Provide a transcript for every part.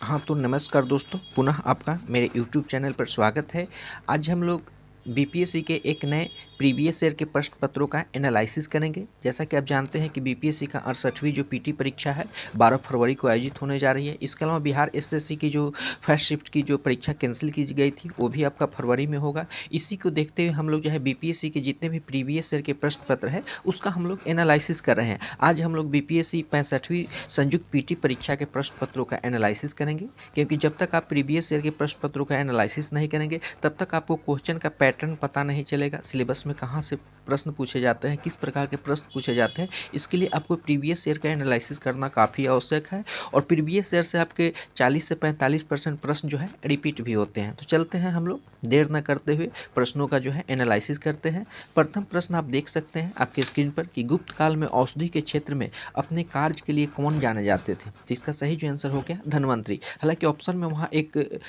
हाँ, तो नमस्कार दोस्तों, पुनः आपका मेरे यूट्यूब चैनल पर स्वागत है। आज हम लोग बीपीएससी के एक नए प्रीवियस ईयर के प्रश्न पत्रों का एनालिसिस करेंगे। जैसा कि आप जानते हैं कि बीपीएससी का 68वीं जो पीटी परीक्षा है 12 फरवरी को आयोजित होने जा रही है। इसके अलावा बिहार एसएससी की जो फर्स्ट शिफ्ट की जो परीक्षा कैंसिल की गई थी वो भी आपका फरवरी में होगा। इसी को देखते हुए हम लोग जो है बीपीएससी के जितने भी प्रीवियस ईयर के प्रश्न पत्र है उसका हम लोग एनालिसिस कर रहे हैं। आज हम लोग बीपीएससी 65वीं संयुक्त पीटी परीक्षा के प्रश्न पत्रों का एनालिसिस करेंगे, क्योंकि जब तक आप प्रीवियस ईयर के प्रश्न पत्रों का एनालिसिस नहीं करेंगे तब तक आपको क्वेश्चन का पैटर्न पता नहीं चलेगा। सिलेबस में कहाँ से प्रश्न पूछे जाते हैं, किस प्रकार के प्रश्न पूछे जाते हैं, इसके लिए आपको प्रीवियस ईयर का एनालिसिस करना काफ़ी आवश्यक है। और प्रीवियस ईयर से आपके 40 से 45% प्रश्न जो है रिपीट भी होते हैं। तो चलते हैं हम लोग देर न करते हुए प्रश्नों का जो है एनालिसिस करते हैं। प्रथम प्रश्न आप देख सकते हैं आपके स्क्रीन पर कि गुप्त काल में औषधि के क्षेत्र में अपने कार्य के लिए कौन जाने जाते थे। तो इसका सही जो आंसर हो गया धन्वंतरी। हालांकि ऑप्शन में वहाँ एक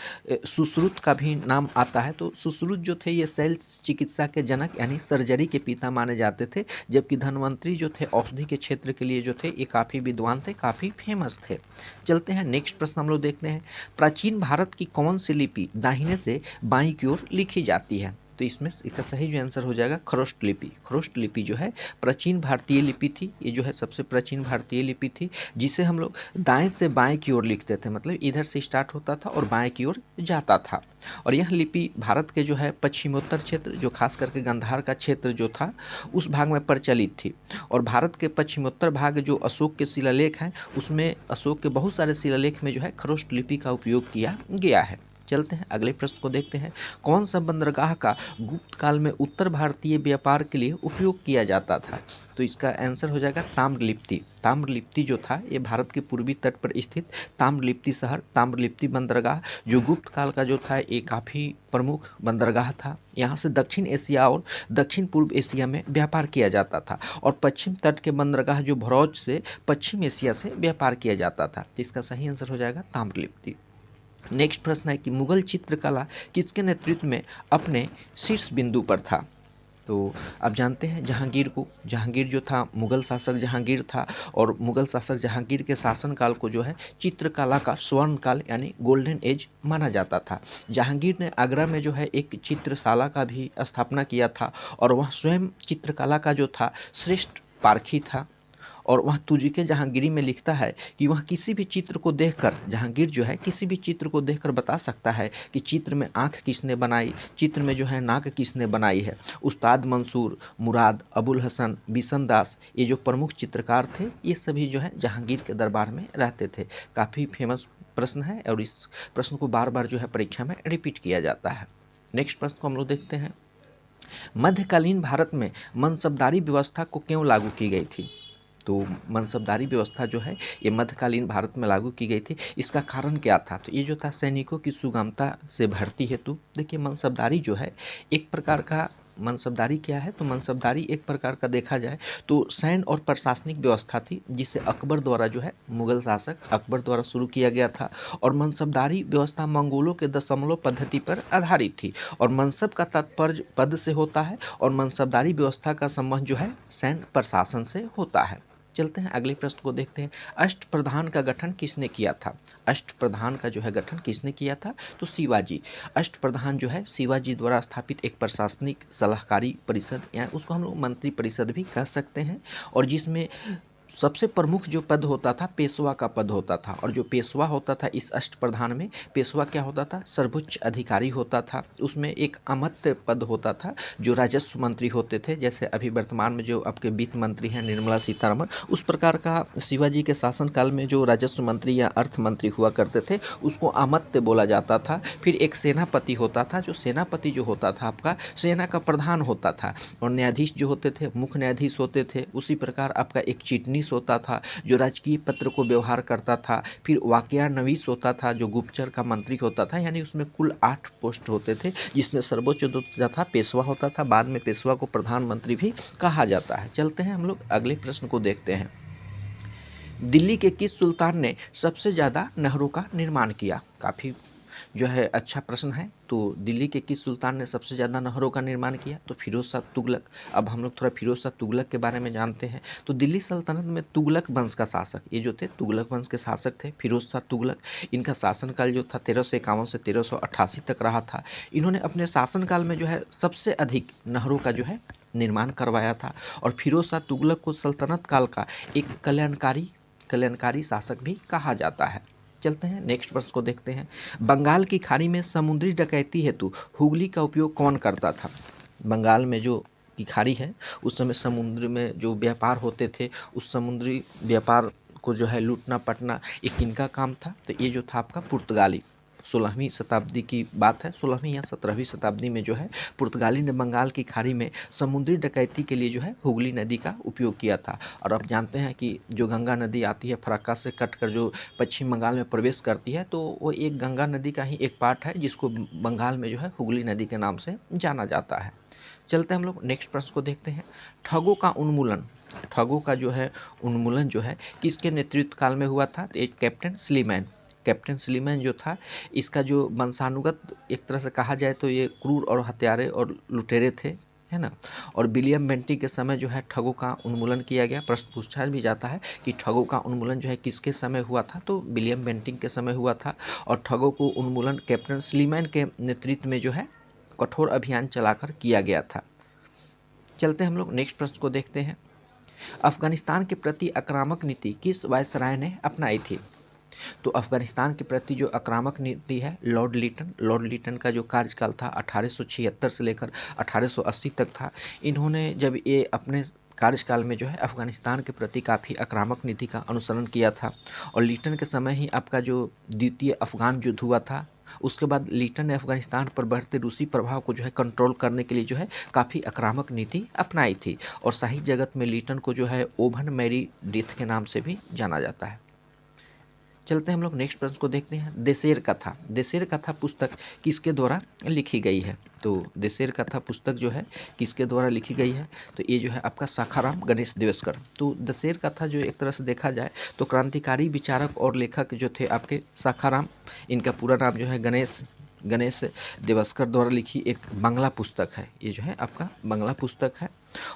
सुश्रुत का भी नाम आता है, तो सुश्रुत जो थे ये शल्य चिकित्सा के जनक यानी सर्जरी के पिता माने जाते थे, जबकि धन्वंतरी जो थे औषधि के क्षेत्र के लिए जो थे ये काफ़ी विद्वान थे, काफ़ी फेमस थे। चलते हैं नेक्स्ट प्रश्न हम लोग देखते हैं। प्राचीन भारत की कौन सी लिपि दाहिने से बाईं की ओर लिखी जाती है। तो इसमें इसका सही जो आंसर हो जाएगा खरोष्ट लिपि। खरोष्ट लिपि जो है प्राचीन भारतीय लिपि थी, ये जो है सबसे प्राचीन भारतीय लिपि थी, जिसे हम लोग दाएं से बाएं की ओर लिखते थे, मतलब इधर से स्टार्ट होता था और बाएं की ओर जाता था। और यह लिपि भारत के जो है पश्चिमोत्तर क्षेत्र, जो खास करके गांधार का क्षेत्र जो था उस भाग में प्रचलित थी। और भारत के पश्चिमोत्तर भाग जो अशोक के शिलालेख हैं उसमें अशोक के बहुत सारे शिलालेख में जो है खरोष्ट लिपि का उपयोग किया गया है। चलते हैं अगले प्रश्न को देखते हैं। कौन सा बंदरगाह का गुप्त काल में उत्तर भारतीय व्यापार के लिए उपयोग किया जाता था। तो इसका आंसर हो जाएगा ताम्रलिप्ति। ताम्रलिप्ति जो था ये भारत के पूर्वी तट पर स्थित ताम्रलिप्ति शहर, ताम्रलिप्ति बंदरगाह जो गुप्त काल का जो था ये काफ़ी प्रमुख बंदरगाह था। यहाँ से दक्षिण एशिया और दक्षिण पूर्व एशिया में व्यापार किया जाता था। और पश्चिम तट के बंदरगाह जो भरौज से पश्चिम एशिया से व्यापार किया जाता था। तो इसका सही आंसर हो जाएगा ताम्रलिप्ति। नेक्स्ट प्रश्न है कि मुगल चित्रकला किसके नेतृत्व में अपने शीर्ष बिंदु पर था। तो आप जानते हैं जहांगीर को, जहांगीर जो था मुगल शासक जहांगीर था, और मुगल शासक जहांगीर के शासनकाल को जो है चित्रकला का स्वर्ण काल यानी गोल्डन एज माना जाता था। जहांगीर ने आगरा में जो है एक चित्रशाला का भी स्थापना किया था, और वह स्वयं चित्रकला का जो था श्रेष्ठ पारखी था। और वह तुझके जहांगीरी में लिखता है कि वह किसी भी चित्र को देखकर, जहांगीर जो है किसी भी चित्र को देखकर बता सकता है कि चित्र में आंख किसने बनाई, चित्र में जो है नाक किसने बनाई है। उस्ताद मंसूर, मुराद, अबुल हसन, बिशन दास, ये जो प्रमुख चित्रकार थे ये सभी जो है जहांगीर के दरबार में रहते थे। काफ़ी फेमस प्रश्न है और इस प्रश्न को बार बार जो है परीक्षा में रिपीट किया जाता है। नेक्स्ट प्रश्न को हम लोग देखते हैं। मध्यकालीन भारत में मनसबदारी व्यवस्था को क्यों लागू की गई थी। तो मनसबदारी व्यवस्था जो है ये मध्यकालीन भारत में लागू की गई थी। इसका कारण क्या था। तो ये जो था सैनिकों की सुगमता से भर्ती हेतु। देखिए मनसबदारी जो है एक प्रकार का, मनसबदारी क्या है, तो मनसबदारी एक प्रकार का देखा जाए तो सैन्य और प्रशासनिक व्यवस्था थी, जिसे अकबर द्वारा जो है मुगल शासक अकबर द्वारा शुरू किया गया था। और मनसबदारी व्यवस्था मंगोलों के दशमलव पद्धति पर आधारित थी। और मनसब का तात्पर्य पद से होता है, और मनसबदारी व्यवस्था का संबंध जो है सैन्य प्रशासन से होता है। चलते हैं अगले प्रश्न को देखते हैं। अष्टप्रधान का गठन किसने किया था। अष्टप्रधान का जो है गठन किसने किया था, तो शिवाजी। अष्टप्रधान जो है शिवाजी द्वारा स्थापित एक प्रशासनिक सलाहकारी परिषद, या उसको हम लोग मंत्री परिषद भी कह सकते हैं। और जिसमें सबसे प्रमुख जो पद होता था पेशवा का पद होता था। और जो पेशवा होता था इस अष्टप्रधान में, पेशवा क्या होता था, सर्वोच्च अधिकारी होता था। उसमें एक अमात्य पद होता था जो राजस्व मंत्री होते थे। जैसे अभी वर्तमान में जो आपके वित्त मंत्री हैं निर्मला सीतारमण, उस प्रकार का शिवाजी के शासनकाल में जो राजस्व मंत्री या अर्थ मंत्री हुआ करते थे उसको अमात्य बोला जाता था। फिर एक सेनापति होता था, जो सेनापति जो होता था आपका सेना का प्रधान होता था। और न्यायाधीश जो होते थे मुख्य न्यायाधीश होते थे। उसी प्रकार आपका एक चिटनीस होता था जो राजकीय पत्र को व्यवहार करता था। फिर वाकयानवीस होता था जो गुप्तचर का मंत्री होता था। यानी उसमें कुल 8 पोस्ट होते थे, जिसमें सर्वोच्च जो था पेशवा होता था। बाद में पेशवा को प्रधानमंत्री भी कहा जाता है। चलते हैं हम लोग अगले प्रश्न को देखते हैं। दिल्ली के किस सुल्तान ने सबसे ज़्यादा नहरों का निर्माण किया। काफ़ी जो है अच्छा प्रश्न है। तो दिल्ली के किस सुल्तान ने सबसे ज़्यादा नहरों का निर्माण किया? तो फिरोज शाह तुगलक। अब हम लोग थोड़ा फिरोज शाह तुगलक के बारे में जानते हैं। तो दिल्ली सल्तनत में तुगलक वंश का शासक, ये जो थे तुगलक वंश के शासक थे फिरोज शाह तुगलक। इनका शासनकाल जो था 1351 से 1388 तक रहा था। इन्होंने अपने शासनकाल में जो है सबसे अधिक नहरों का जो है निर्माण करवाया था। और फिरोज शाह तुगलक को सल्तनत काल का एक कल्याणकारी शासक भी कहा जाता है। चलते हैं नेक्स्ट प्रश्न को देखते हैं। बंगाल की खाड़ी में समुद्री डकैती हेतु हुगली का उपयोग कौन करता था? बंगाल में जो की खाड़ी है उस समय समुद्र में जो व्यापार होते थे, उस समुद्री व्यापार को जो है लूटना पटना एक इनका काम था। तो ये जो था आपका पुर्तगाली, 16वीं शताब्दी की बात है, 16वीं या 17वीं शताब्दी में जो है पुर्तगाली ने बंगाल की खाड़ी में समुद्री डकैती के लिए जो है हुगली नदी का उपयोग किया था। और आप जानते हैं कि जो गंगा नदी आती है फरक्का से कटकर जो पश्चिम बंगाल में प्रवेश करती है, तो वो एक गंगा नदी का ही एक पार्ट है जिसको बंगाल में जो है हुगली नदी के नाम से जाना जाता है। चलते हम लोग नेक्स्ट प्रश्न को देखते हैं। ठगों का जो है उन्मूलन जो है किसके नेतृत्व काल में हुआ था? तो एक कैप्टन स्लीमैन जो था, इसका जो वंशानुगत एक तरह से कहा जाए तो ये क्रूर और हत्यारे और लुटेरे थे, है ना। और विलियम बेंटिंग के समय जो है ठगों का उन्मूलन किया गया। प्रश्न पूछा भी जाता है कि ठगों का उन्मूलन जो है किसके समय हुआ था? तो विलियम बेंटिंग के समय हुआ था। और ठगों को उन्मूलन कैप्टन स्लीमैन के नेतृत्व में जो है कठोर अभियान चलाकर किया गया था। चलते हम लोग नेक्स्ट प्रश्न को देखते हैं। अफगानिस्तान के प्रति आक्रामक नीति किस वायसराय ने अपनाई थी? तो अफगानिस्तान के प्रति जो आक्रामक नीति है लॉर्ड लिटन का जो कार्यकाल था 1876 से लेकर 1880 तक था। इन्होंने जब ये अपने कार्यकाल में जो है अफगानिस्तान के प्रति काफ़ी आक्रामक नीति का अनुसरण किया था। और लिटन के समय ही आपका जो द्वितीय अफगान युद्ध हुआ था, उसके बाद लिटन ने अफगानिस्तान पर बढ़ते रूसी प्रभाव को जो है कंट्रोल करने के लिए जो है काफ़ी आक्रामक नीति अपनाई थी। और शाही जगत में लिटन को जो है ओवन मैरी डेथ के नाम से भी जाना जाता है। चलते हैं हम लोग नेक्स्ट प्रश्न को देखते हैं। देशेर कथा पुस्तक किसके द्वारा लिखी गई है? तो देशेर कथा पुस्तक जो है किसके द्वारा लिखी गई है? तो ये जो है आपका साखाराम गणेश देवेशकर। तो देशेर कथा जो एक तरह से देखा जाए तो क्रांतिकारी विचारक और लेखक जो थे आपके साखाराम, इनका पूरा नाम जो है गणेश देवेशकर द्वारा लिखी एक बांग्ला पुस्तक है। ये जो है आपका बांग्ला पुस्तक है।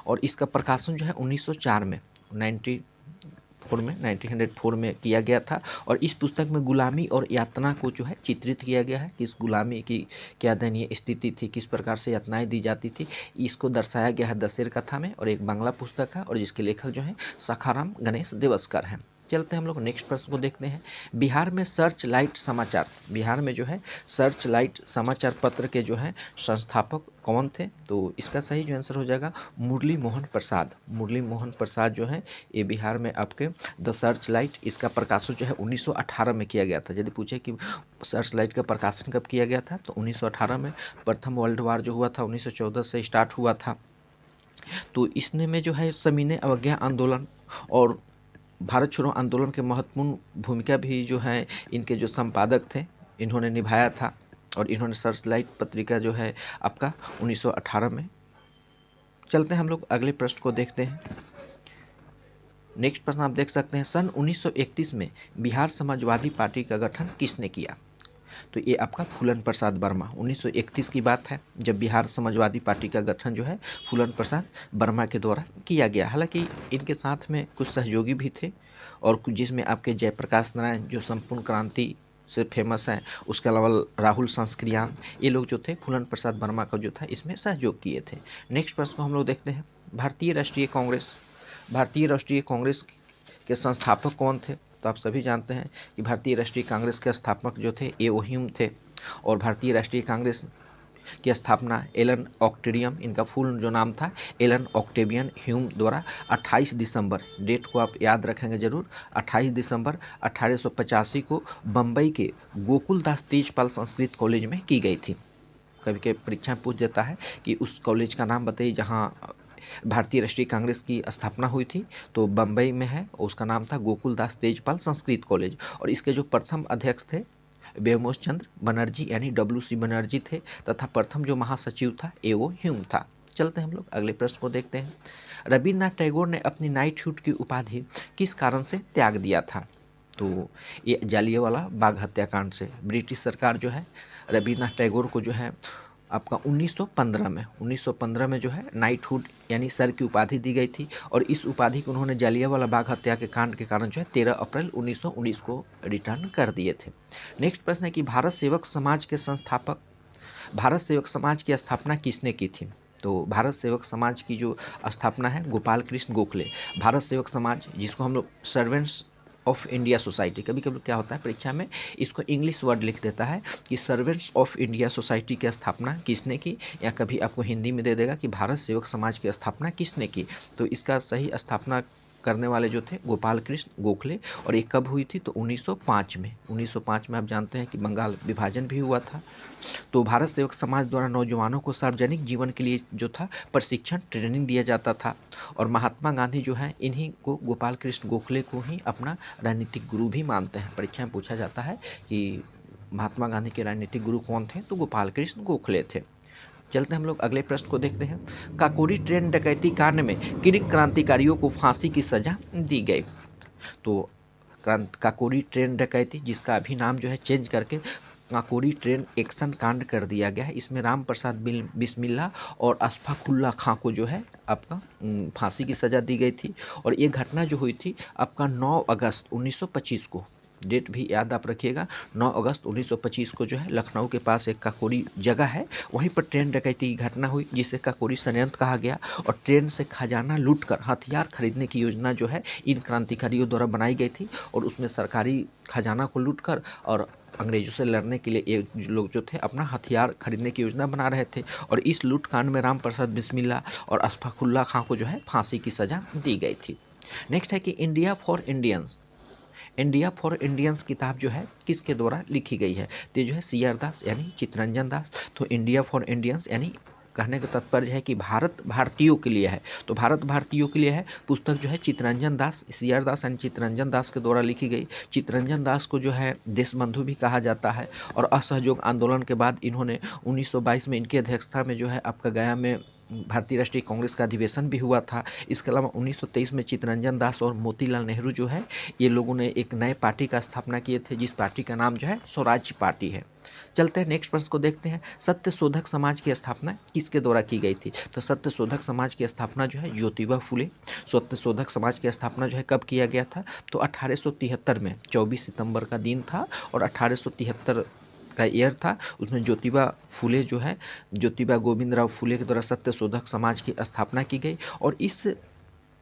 और इसका प्रकाशन जो है 1904 में 1904 में किया गया था। और इस पुस्तक में गुलामी और यातना को जो है चित्रित किया गया है कि इस गुलामी की क्या दयनीय स्थिति थी, किस प्रकार से यातनाएं दी जाती थी, इसको दर्शाया गया है देशेर कथा में। और एक बांग्ला पुस्तक है और जिसके लेखक जो है साखाराम गणेश देवेशकर हैं। चलते हैं हम लोग नेक्स्ट प्रश्न को देखते हैं। बिहार में सर्च लाइट समाचार पत्र के जो है संस्थापक कौन थे? तो इसका सही जो आंसर हो जाएगा मुरली मोहन प्रसाद जो है ये बिहार में आपके द सर्च लाइट, इसका प्रकाशन जो है 1918 में किया गया था। यदि पूछे कि सर्च लाइट का प्रकाशन कब किया गया था, तो 1918 में। प्रथम वर्ल्ड वार जो हुआ था 1914 से स्टार्ट हुआ था। तो इसने में जो है सविनय अवज्ञा आंदोलन और भारत छोड़ो आंदोलन के महत्वपूर्ण भूमिका भी जो है इनके जो संपादक थे इन्होंने निभाया था। और इन्होंने सर्च लाइट पत्रिका जो है आपका 1918 में। चलते हैं हम लोग अगले प्रश्न को देखते हैं। नेक्स्ट प्रश्न आप देख सकते हैं। सन 1931 में बिहार समाजवादी पार्टी का गठन किसने किया? तो ये आपका फूलन प्रसाद वर्मा। 1931 की बात है जब बिहार समाजवादी पार्टी का गठन जो है फूलन प्रसाद वर्मा के द्वारा किया गया। हालांकि इनके साथ में कुछ सहयोगी भी थे और कुछ जिसमें आपके जयप्रकाश नारायण जो संपूर्ण क्रांति से फेमस हैं, उसके अलावा राहुल सांस्कृतियान, ये लोग जो थे फूलन प्रसाद वर्मा का जो था इसमें सहयोग किए थे। नेक्स्ट प्रश्न को हम लोग देखते हैं। भारतीय राष्ट्रीय कांग्रेस के संस्थापक कौन थे? तो आप सभी जानते हैं कि भारतीय राष्ट्रीय कांग्रेस के स्थापक जो थे ए.ओ. ह्यूम थे। और भारतीय राष्ट्रीय कांग्रेस की स्थापना एलन ऑक्टेवियन, इनका फुल जो नाम था एलन ऑक्टेवियन ह्यूम द्वारा 28 दिसंबर, डेट को आप याद रखेंगे जरूर, 28 दिसंबर 1885 को बम्बई के गोकुलदास तेजपाल संस्कृत कॉलेज में की गई थी। कभी के परीक्षा में पूछ देता है कि उस कॉलेज का नाम बताइए जहाँ भारतीय राष्ट्रीय कांग्रेस की स्थापना हुई थी। तो बम्बई में है, उसका नाम था गोकुलदास तेजपाल संस्कृत कॉलेज। और इसके जो प्रथम अध्यक्ष थे व्योमकेश चंद्र बनर्जी यानी WC बनर्जी थे, तथा प्रथम जो महासचिव था ए.ओ. ह्यूम था। चलते हैं हम लोग अगले प्रश्न को देखते हैं। रविन्द्रनाथ टैगोर ने अपनी नाइटहुड की उपाधि किस कारण से त्याग दिया था? तो ये जालियांवाला बाग हत्याकांड से ब्रिटिश सरकार जो है रविन्द्रनाथ टैगोर को जो है आपका 1915 में जो है नाइटहुड यानी सर की उपाधि दी गई थी और इस उपाधि को उन्होंने जालियांवाला बाग हत्या के कांड के कारण जो है 13 अप्रैल 1919 को रिटर्न कर दिए थे। नेक्स्ट प्रश्न है कि भारत सेवक समाज के संस्थापक, भारत सेवक समाज की स्थापना किसने की थी? तो भारत सेवक समाज की जो स्थापना है गोपाल कृष्ण गोखले। भारत सेवक समाज जिसको हम लोग सर्वेंट्स ऑफ इंडिया सोसाइटी, कभी कभी क्या होता है परीक्षा में इसको इंग्लिश वर्ड लिख देता है कि सर्वेंट्स ऑफ इंडिया सोसाइटी की स्थापना किसने की, या कभी आपको हिंदी में दे देगा कि भारत सेवक समाज की स्थापना किसने की। तो इसका सही स्थापना करने वाले जो थे गोपाल कृष्ण गोखले, और ये कब हुई थी? तो 1905 में। 1905 में आप जानते हैं कि बंगाल विभाजन भी हुआ था। तो भारत सेवक समाज द्वारा नौजवानों को सार्वजनिक जीवन के लिए जो था प्रशिक्षण ट्रेनिंग दिया जाता था, और महात्मा गांधी जो है इन्हीं को गोपाल कृष्ण गोखले को ही अपना राजनीतिक गुरु भी मानते हैं। परीक्षा में पूछा जाता है कि महात्मा गांधी के राजनीतिक गुरु कौन थे? तो गोपाल कृष्ण गोखले थे। चलते हम लोग अगले प्रश्न को देखते हैं। काकोरी ट्रेन डकैती कांड में किन क्रांतिकारियों को फांसी की सजा दी गई? तो काकोरी ट्रेन डकैती, जिसका अभी नाम जो है चेंज करके काकोरी ट्रेन एक्शन कांड कर दिया गया है, इसमें राम प्रसाद बिस्मिल्ला और अशफाकुल्ला खां को जो है आपका फांसी की सज़ा दी गई थी। और ये घटना जो हुई थी आपका 9 अगस्त 1925 को, डेट भी याद आप रखिएगा, 9 अगस्त 1925 को जो है लखनऊ के पास एक काकोरी जगह है, वहीं पर ट्रेन डकैती की घटना हुई जिसे काकोरी षड्यंत्र कहा गया। और ट्रेन से खजाना लूटकर हथियार खरीदने की योजना जो है इन क्रांतिकारियों द्वारा बनाई गई थी, और उसमें सरकारी खजाना को लूटकर और अंग्रेजों से लड़ने के लिए ये लोग जो थे अपना हथियार खरीदने की योजना बना रहे थे। और इस लूटकांड में राम प्रसाद बिस्मिल्ला और अशफाकुल्ला खां को जो है फांसी की सजा दी गई थी। नेक्स्ट है कि India for Indians, India for Indians किताब जो है किसके द्वारा लिखी गई है? तो जो है CR दास यानी चित्तरंजन दास। तो इंडिया फॉर इंडियंस यानी कहने का तात्पर्य है कि भारत भारतीयों के लिए है, तो भारत भारतीयों के लिए है। पुस्तक जो है चित्तरंजन दास, CR दास यानी चित्तरंजन दास के द्वारा लिखी गई। चित्तरंजन दास को जो है देशबंधु भी कहा जाता है, और असहयोग आंदोलन के बाद इन्होंने 1922 में इनकी अध्यक्षता में जो है आपका गया में भारतीय राष्ट्रीय कांग्रेस का अधिवेशन भी हुआ था। इसके अलावा 1923 में चित्तरंजन दास और मोतीलाल नेहरू जो है ये लोगों ने एक नए पार्टी का स्थापना किए थे, जिस पार्टी का नाम जो है स्वराज्य पार्टी है। चलते हैं नेक्स्ट प्रश्न को देखते हैं। सत्य शोधक समाज की स्थापना किसके द्वारा की गई थी? तो सत्य शोधक समाज की स्थापना जो है ज्योतिबा फुले। सत्य शोधक समाज की स्थापना जो है कब किया गया था? तो 1873 में 24 सितंबर का दिन था, और 1873 का ईयर था। उसमें ज्योतिबा फुले जो है, ज्योतिबा गोविंदराव फुले के द्वारा सत्य शोधक समाज की स्थापना की गई। और इस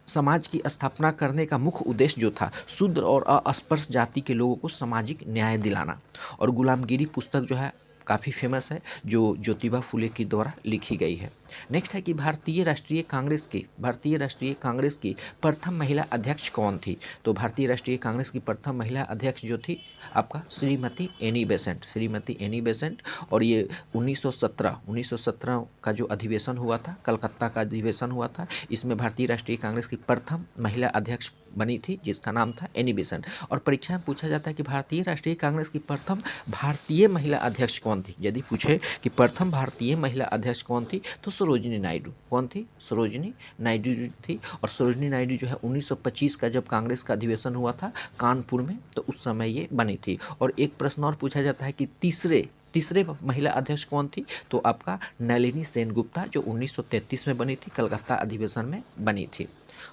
समाज की स्थापना करने का मुख्य उद्देश्य जो था शूद्र और अस्पृश्य जाति के लोगों को सामाजिक न्याय दिलाना। और गुलामगिरी पुस्तक जो है काफ़ी फेमस है, जो ज्योतिबा फुले की द्वारा लिखी गई है। नेक्स्ट है कि भारतीय राष्ट्रीय कांग्रेस की प्रथम महिला अध्यक्ष कौन थी? तो भारतीय राष्ट्रीय कांग्रेस की प्रथम महिला अध्यक्ष जो थी आपका Shrimati Annie Besant, Shrimati Annie Besant. और ये 1917 का जो अधिवेशन हुआ था, कलकत्ता का अधिवेशन हुआ था, इसमें भारतीय राष्ट्रीय कांग्रेस की प्रथम महिला अध्यक्ष बनी थी, जिसका नाम था एनी बेसेंट। और परीक्षा में पूछा जाता है कि भारतीय राष्ट्रीय कांग्रेस की प्रथम भारतीय महिला अध्यक्ष कौन थी? यदि पूछे कि प्रथम भारतीय महिला अध्यक्ष कौन थी, तो सरोजिनी नायडू। कौन थी? सरोजिनी नायडू थी। और सरोजिनी नायडू जो है 1925 का जब कांग्रेस का अधिवेशन हुआ था कानपुर में, तो उस समय ये बनी थी। और एक प्रश्न और पूछा जाता है कि तीसरे महिला अध्यक्ष कौन थी? तो आपका नलिनी सेनगुप्ता, जो 1933 में बनी थी, कलकत्ता अधिवेशन में बनी थी।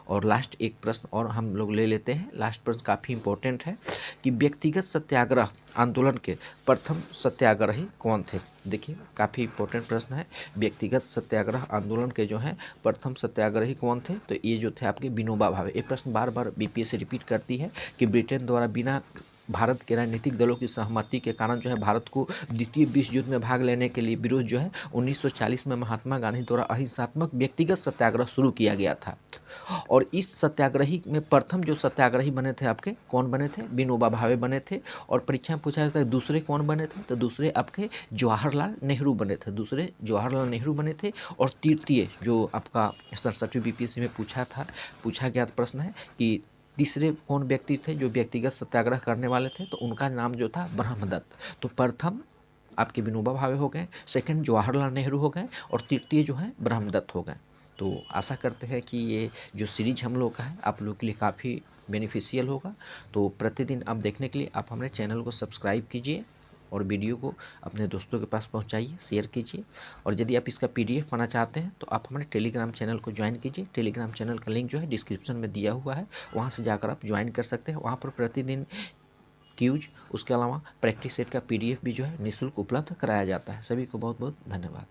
और लास्ट एक प्रश्न और हम लोग ले लेते हैं। लास्ट प्रश्न काफ़ी इंपॉर्टेंट है कि व्यक्तिगत सत्याग्रह आंदोलन के प्रथम सत्याग्रही कौन थे? देखिए काफ़ी इंपॉर्टेंट प्रश्न है। व्यक्तिगत सत्याग्रह आंदोलन के जो है प्रथम सत्याग्रही कौन थे? तो ये जो थे आपके विनोबा भावे। ये प्रश्न बार बार BPSC रिपीट करती है कि ब्रिटेन द्वारा बिना भारत के राजनीतिक दलों की सहमति के कारण जो है भारत को द्वितीय विश्व युद्ध में भाग लेने के लिए विरोध जो है 1940 में महात्मा गांधी द्वारा अहिंसात्मक व्यक्तिगत सत्याग्रह शुरू किया गया था। और इस सत्याग्रही में प्रथम जो सत्याग्रही बने थे आपके कौन बने थे? विनोबा भावे बने थे। और परीक्षा में पूछा जाता है दूसरे कौन बने थे? तो दूसरे आपके जवाहरलाल नेहरू बने थे, दूसरे जवाहरलाल नेहरू बने थे। और तृतीय जो आपका 67वीं BPSC में पूछा गया प्रश्न है कि तीसरे कौन व्यक्ति थे जो व्यक्तिगत सत्याग्रह करने वाले थे? तो उनका नाम जो था ब्रह्मदत्त। तो प्रथम आपके विनोबा भावे हो गए, सेकंड जवाहरलाल नेहरू हो गए, और तृतीय जो है ब्रह्मदत्त हो गए। तो आशा करते हैं कि ये जो सीरीज हम लोग का है आप लोग के लिए काफ़ी बेनिफिशियल होगा। तो प्रतिदिन आप देखने के लिए आप हमारे चैनल को सब्सक्राइब कीजिए और वीडियो को अपने दोस्तों के पास पहुंचाइए, शेयर कीजिए। और यदि आप इसका पीडीएफ पाना चाहते हैं तो आप हमारे टेलीग्राम चैनल को ज्वाइन कीजिए। टेलीग्राम चैनल का लिंक जो है डिस्क्रिप्शन में दिया हुआ है, वहाँ से जाकर आप ज्वाइन कर सकते हैं। वहाँ पर प्रतिदिन क्यूज, उसके अलावा प्रैक्टिस सेट का पीडीएफ भी जो है निःशुल्क उपलब्ध कराया जाता है। सभी को बहुत बहुत धन्यवाद।